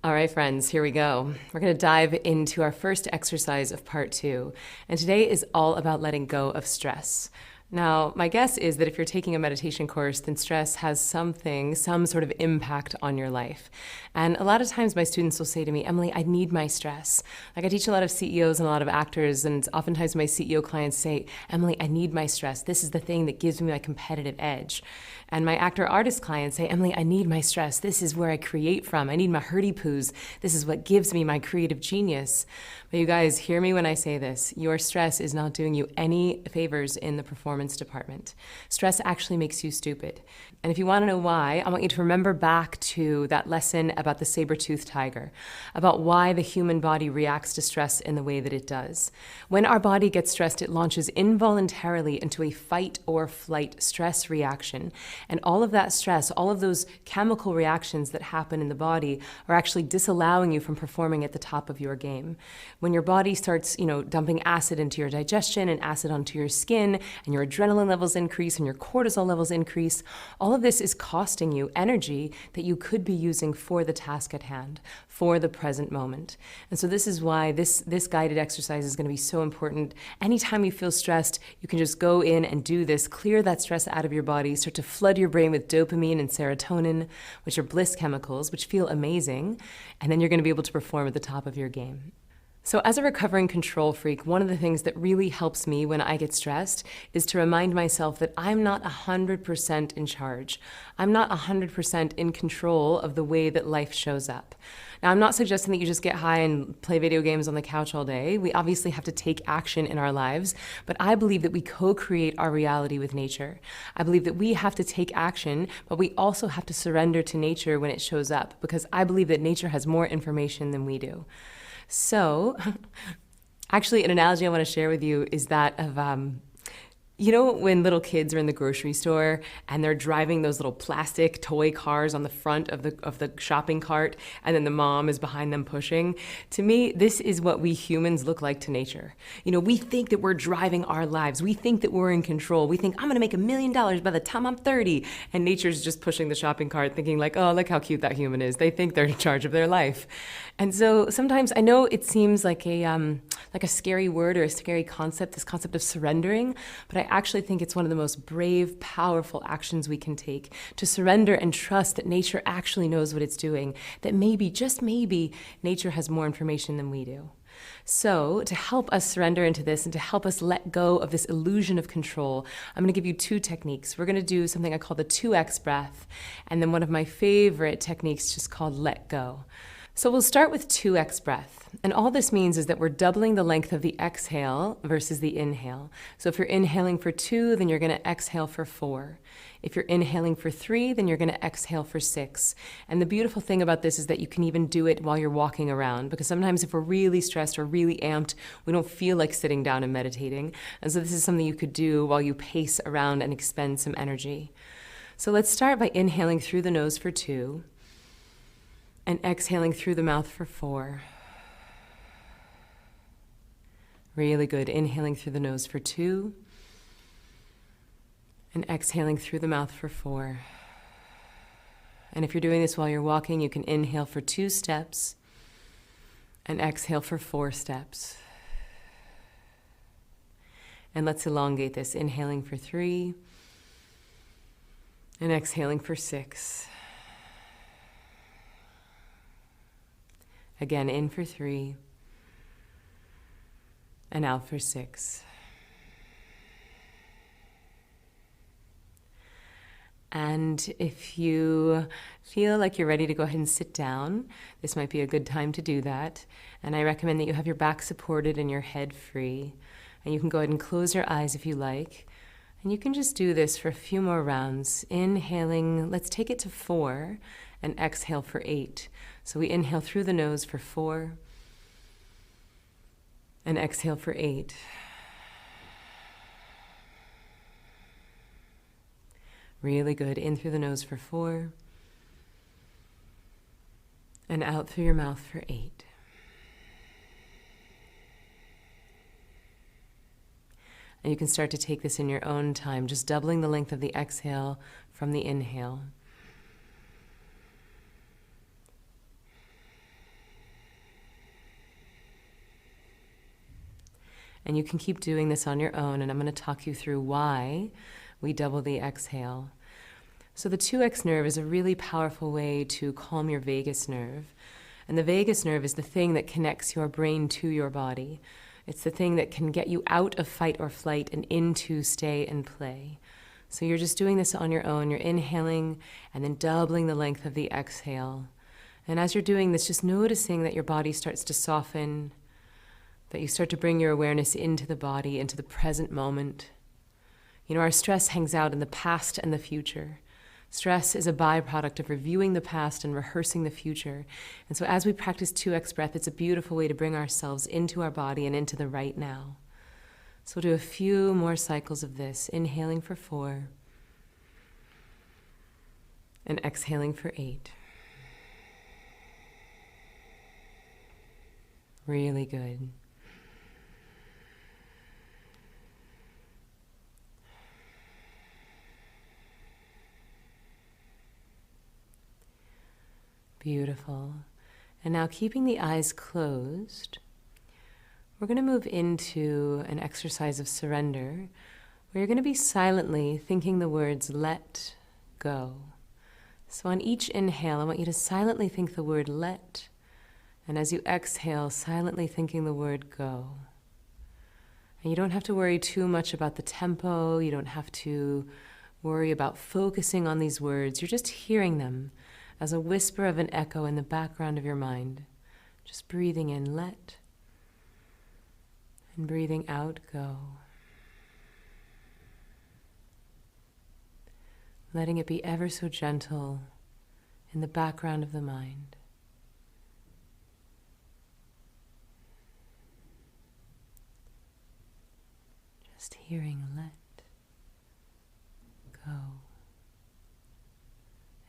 All right, friends, here we go. We're going to dive into our first exercise of part 2. And today is all about letting go of stress. Now, my guess is that if you're taking a meditation course, then stress has some sort of impact on your life. And a lot of times my students will say to me, Emily, I need my stress. Like I teach a lot of CEOs and a lot of actors, and oftentimes my CEO clients say, Emily, I need my stress. This is the thing that gives me my competitive edge. And my actor-artist clients say, Emily, I need my stress. This is where I create from. I need my hurdy-poos. This is what gives me my creative genius. But you guys, hear me when I say this. Your stress is not doing you any favors in the performance department. Stress actually makes you stupid. And if you want to know why, I want you to remember back to that lesson about the saber-toothed tiger, about why the human body reacts to stress in the way that it does. When our body gets stressed, it launches involuntarily into a fight or flight stress reaction. And all of that stress, all of those chemical reactions that happen in the body are actually disallowing you from performing at the top of your game. When your body starts, dumping acid into your digestion and acid onto your skin, and your adrenaline levels increase and your cortisol levels increase, all of this is costing you energy that you could be using for the task at hand, for the present moment. And so this is why this guided exercise is going to be so important. Anytime you feel stressed, you can just go in and do this, clear that stress out of your body, start to flood your brain with dopamine and serotonin, which are bliss chemicals, which feel amazing, and then you're going to be able to perform at the top of your game. So as a recovering control freak, one of the things that really helps me when I get stressed is to remind myself that I'm not 100% in charge. I'm not 100% in control of the way that life shows up. Now, I'm not suggesting that you just get high and play video games on the couch all day. We obviously have to take action in our lives, but I believe that we co-create our reality with nature. I believe that we have to take action, but we also have to surrender to nature when it shows up, because I believe that nature has more information than we do. So, actually, an analogy I want to share with you is that of, when little kids are in the grocery store and they're driving those little plastic toy cars on the front of the shopping cart, and then the mom is behind them pushing. To me, this is what we humans look like to nature. We think that we're driving our lives. We think that we're in control. We think, I'm going to make $1 million by the time I'm 30. And nature's just pushing the shopping cart thinking like, oh, look how cute that human is. They think they're in charge of their life. And so sometimes I know it seems like a scary word or a scary concept, this concept of surrendering, but I actually think it's one of the most brave, powerful actions we can take, to surrender and trust that nature actually knows what it's doing, that maybe, just maybe, nature has more information than we do. So to help us surrender into this and to help us let go of this illusion of control, I'm going to give you 2 techniques. We're going to do something I call the 2X breath, and then one of my favorite techniques just called let go. So we'll start with 2X breath. And all this means is that we're doubling the length of the exhale versus the inhale. So if you're inhaling for 2, then you're going to exhale for 4. If you're inhaling for 3, then you're going to exhale for 6. And the beautiful thing about this is that you can even do it while you're walking around, because sometimes if we're really stressed or really amped, we don't feel like sitting down and meditating. And so this is something you could do while you pace around and expend some energy. So let's start by inhaling through the nose for 2. And exhaling through the mouth for 4. Really good. Inhaling through the nose for 2. And exhaling through the mouth for 4. And if you're doing this while you're walking, you can inhale for 2 steps and exhale for 4 steps. And let's elongate this. Inhaling for 3 and exhaling for 6. Again, in for 3 and out for 6. And if you feel like you're ready to go ahead and sit down, this might be a good time to do that. And I recommend that you have your back supported and your head free. And you can go ahead and close your eyes if you like. And you can just do this for a few more rounds. Inhaling, let's take it to 4 and exhale for 8. So we inhale through the nose for 4 and exhale for 8. Really good. In through the nose for 4 and out through your mouth for 8. And you can start to take this in your own time, just doubling the length of the exhale from the inhale. And you can keep doing this on your own, and I'm going to talk you through why we double the exhale. So the 2x nerve is a really powerful way to calm your vagus nerve. And the vagus nerve is the thing that connects your brain to your body. It's the thing that can get you out of fight or flight and into stay and play. So you're just doing this on your own. You're inhaling and then doubling the length of the exhale. And as you're doing this, just noticing that your body starts to soften, that you start to bring your awareness into the body, into the present moment. You know, our stress hangs out in the past and the future. Stress is a byproduct of reviewing the past and rehearsing the future. And so as we practice 2x breath, it's a beautiful way to bring ourselves into our body and into the right now. So we'll do a few more cycles of this, inhaling for 4 and exhaling for 8. Really good. Beautiful. And now keeping the eyes closed, we're going to move into an exercise of surrender where you're going to be silently thinking the words let go. So on each inhale, I want you to silently think the word let, and as you exhale, silently thinking the word go. And you don't have to worry too much about the tempo. You don't have to worry about focusing on these words. You're just hearing them as a whisper of an echo in the background of your mind. Just breathing in, let, and breathing out, go. Letting it be ever so gentle in the background of the mind. Just hearing let, go.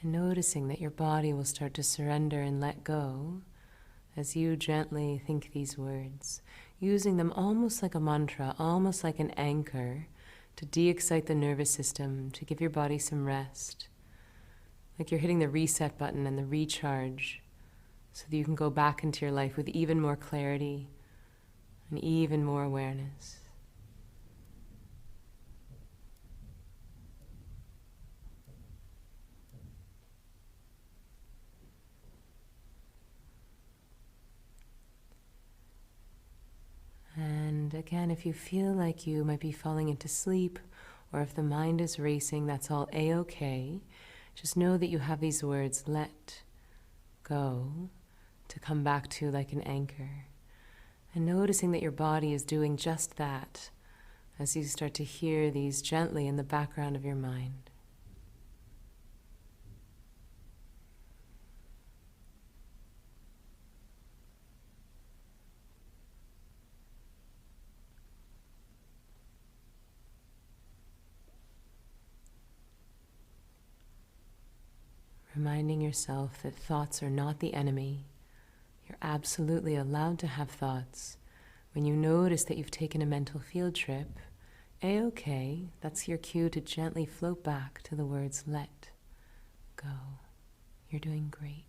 And noticing that your body will start to surrender and let go as you gently think these words, using them almost like a mantra, almost like an anchor to de-excite the nervous system, to give your body some rest. Like you're hitting the reset button and the recharge so that you can go back into your life with even more clarity and even more awareness. And again, if you feel like you might be falling into sleep, or if the mind is racing, that's all A-okay. Just know that you have these words, let go, to come back to like an anchor. And noticing that your body is doing just that as you start to hear these gently in the background of your mind. Reminding yourself that thoughts are not the enemy. You're absolutely allowed to have thoughts. When you notice that you've taken a mental field trip, A-okay, that's your cue to gently float back to the words let go. You're doing great.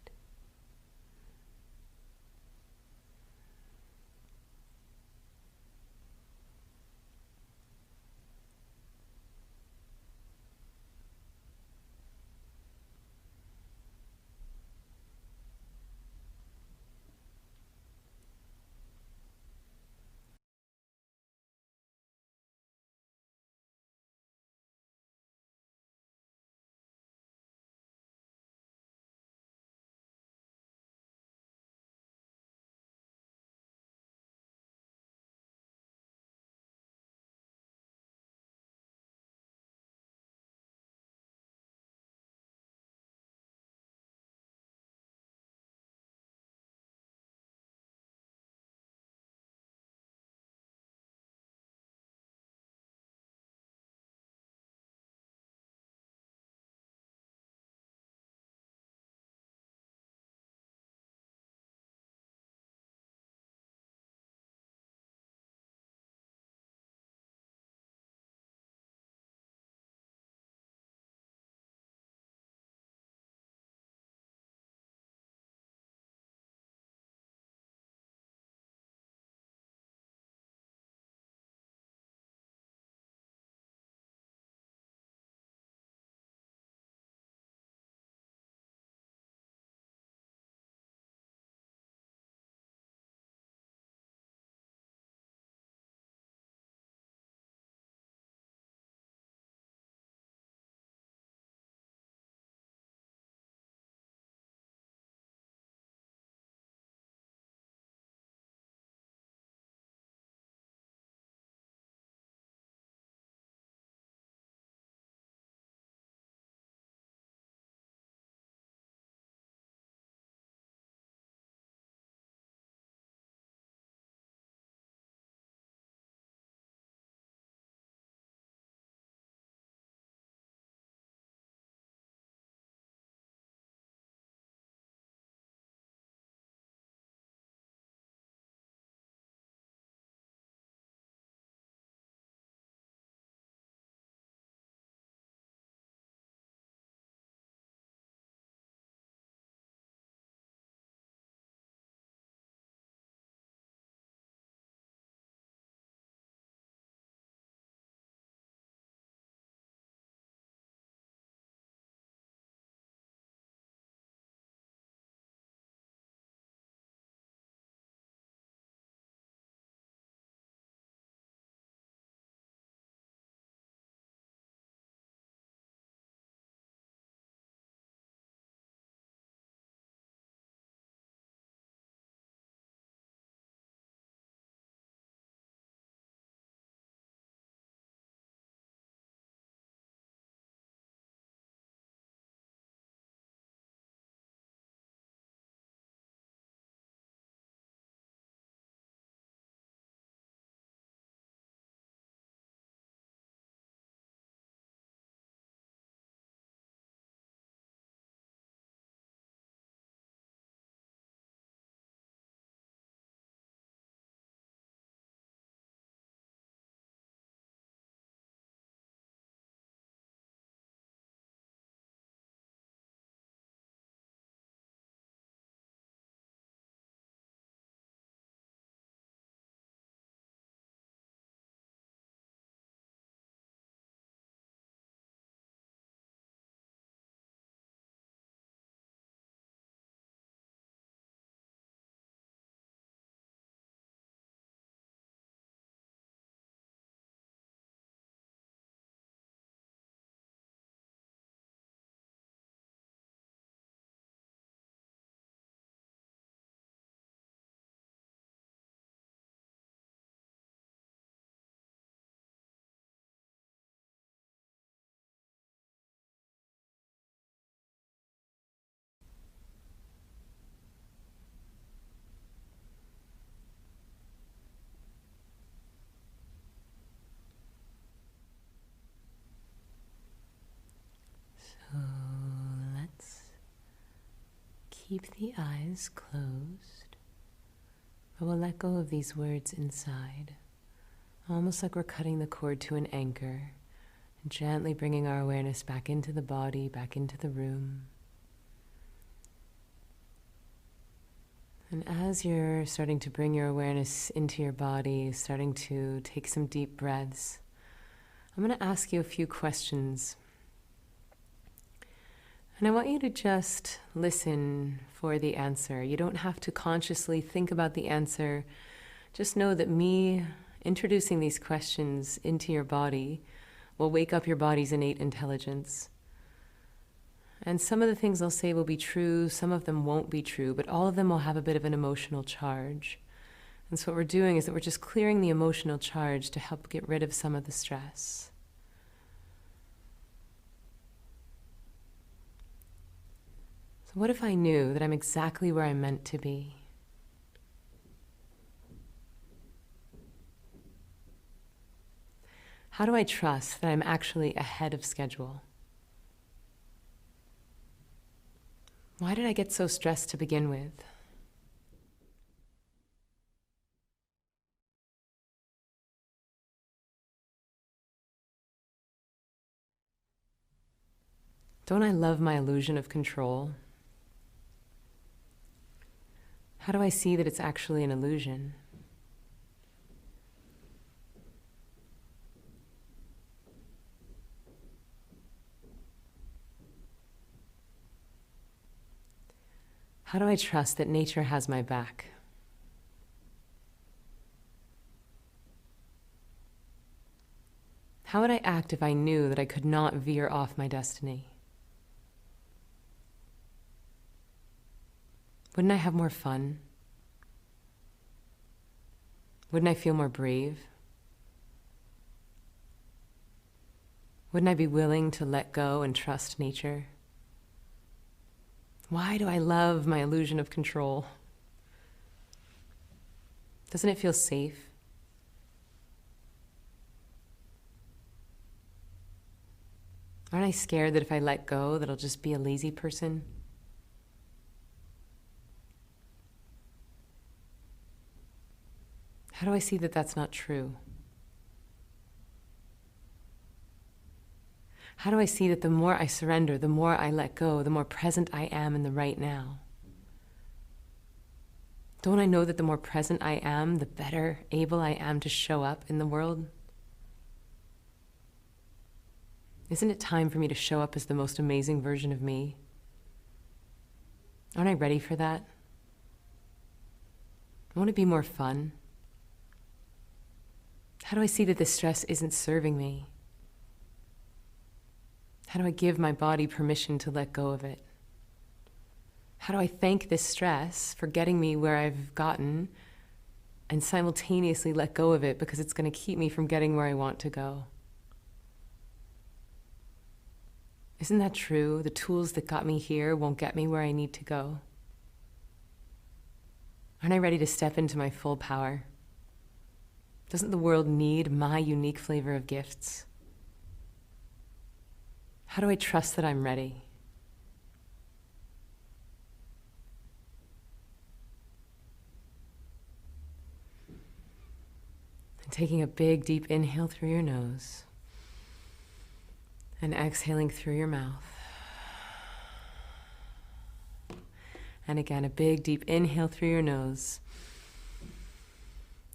keep the eyes closed, but we'll let go of these words inside, almost like we're cutting the cord to an anchor, and gently bringing our awareness back into the body, back into the room. And as you're starting to bring your awareness into your body, starting to take some deep breaths, I'm going to ask you a few questions. And I want you to just listen for the answer. You don't have to consciously think about the answer. Just know that me introducing these questions into your body will wake up your body's innate intelligence. And some of the things I'll say will be true, some of them won't be true, but all of them will have a bit of an emotional charge. And so what we're doing is that we're just clearing the emotional charge to help get rid of some of the stress. So what if I knew that I'm exactly where I'm meant to be? How do I trust that I'm actually ahead of schedule? Why did I get so stressed to begin with? Don't I love my illusion of control? How do I see that it's actually an illusion? How do I trust that nature has my back? How would I act if I knew that I could not veer off my destiny? Wouldn't I have more fun? Wouldn't I feel more brave? Wouldn't I be willing to let go and trust nature? Why do I love my illusion of control? Doesn't it feel safe? Aren't I scared that if I let go, that I'll just be a lazy person? How do I see that that's not true? How do I see that the more I surrender, the more I let go, the more present I am in the right now? Don't I know that the more present I am, the better able I am to show up in the world? Isn't it time for me to show up as the most amazing version of me? Aren't I ready for that? I want to be more fun. How do I see that this stress isn't serving me? How do I give my body permission to let go of it? How do I thank this stress for getting me where I've gotten and simultaneously let go of it because it's going to keep me from getting where I want to go? Isn't that true? The tools that got me here won't get me where I need to go. Aren't I ready to step into my full power? Doesn't the world need my unique flavor of gifts? How do I trust that I'm ready? And taking a big, deep inhale through your nose and exhaling through your mouth. And again, a big, deep inhale through your nose.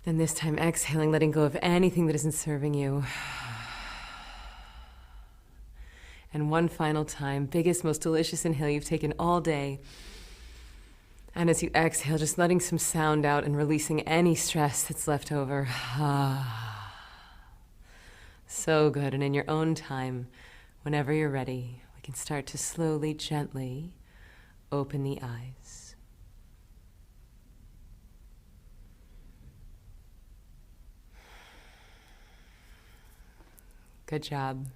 And this time exhaling, letting go of anything that isn't serving you. And one final time, biggest, most delicious inhale you've taken all day. And as you exhale, just letting some sound out and releasing any stress that's left over. So good. And in your own time, whenever you're ready, we can start to slowly, gently open the eyes. Good job.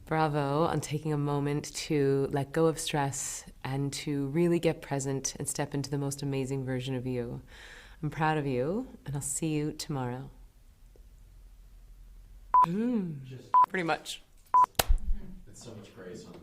Bravo on taking a moment to let go of stress and to really get present and step into the most amazing version of you. I'm proud of you, and I'll see you tomorrow. Pretty much. It's so much grace on